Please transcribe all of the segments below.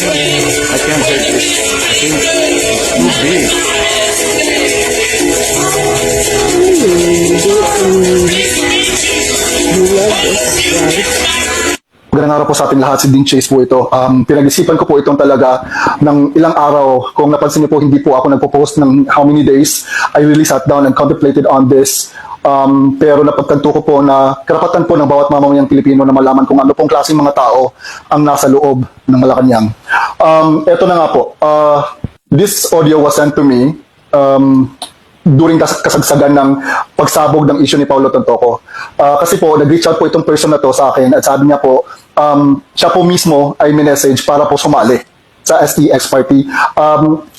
I can't take this. I think it's too big. Magandang araw po sa ating lahat, si Ding Chase po ito. Pinag-isipan ko po itong talaga ng ilang araw. Kung napansin niyo po, hindi po ako nagpo-post ng how many days. I really sat down and contemplated on this. Pero napagtanto ko po na karapatan po ng bawat mamamayang Pilipino na malaman kung ano pong klaseng mga tao ang nasa loob ng Malacanang. Ito na nga po. This audio was sent to me during kasagsagan ng pagsabog ng issue ni Paulo Tontoco. Kasi po, nag-reach out po itong person na to sa akin at sabi niya po, siya po mismo ay minessage para po sumali sa STX party.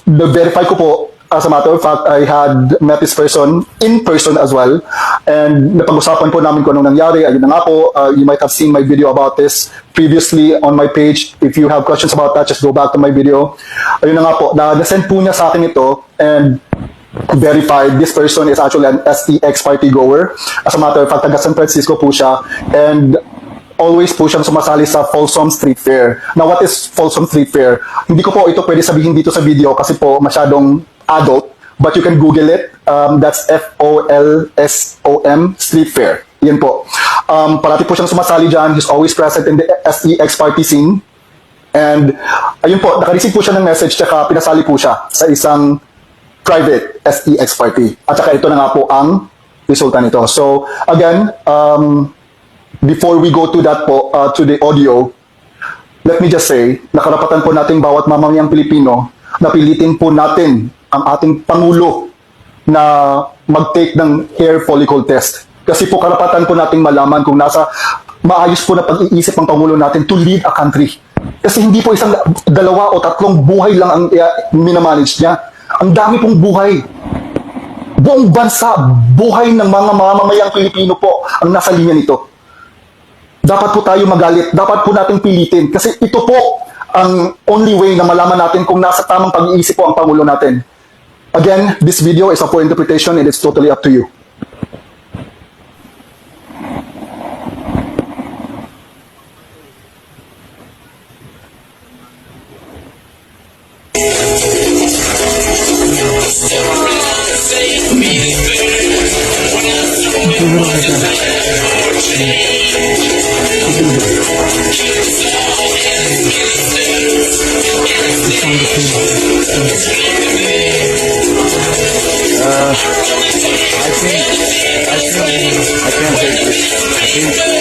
The-verify ko po, as a matter of fact, I had met this person in person as well. And napag-usapan po namin kung anong nangyari. Ayun na nga po, you might have seen my video about this previously on my page. If you have questions about that, just go back to my video. Ayun na nga po, na-send po niya sa akin ito and verified this person is actually an STX party goer. As a matter of fact, taga San Francisco po siya and always po siyang sumasali sa Folsom Street Fair. Now, what is Folsom Street Fair? Hindi ko po ito pwede sabihin dito sa video kasi po masyadong adult, but you can Google it. That's FOLSOM Street Fair. Yan po. Parati po siyang sumasali dyan. He's always present in the STX party scene. And ayun po, nakareceive po siya ng message tsaka pinasali po siya sa isang private STX party. At saka ito na nga po ang resulta nito. So, again, before we go to that po, to the audio, let me just say, nakarapatan po nating bawat mamamayang Pilipino na pilitin po natin ang ating Pangulo na mag-take ng hair follicle test. Kasi po karapatan po nating malaman kung nasa maayos po na pag-iisip ng Pangulo natin to lead a country. Kasi hindi po isang, dalawa o tatlong buhay lang ang minamanage niya. Ang dami pong buhay. Buong bansa, buhay ng mga mamamayang Pilipino po ang nasa linya nito. Dapat po tayo magalit, dapat po nating pilitin. Kasi ito po ang only way na malaman natin kung nasa tamang pag-iisip po ang Pangulo natin. Again, this video is up for interpretation and it's totally up to you. I can't take this. I think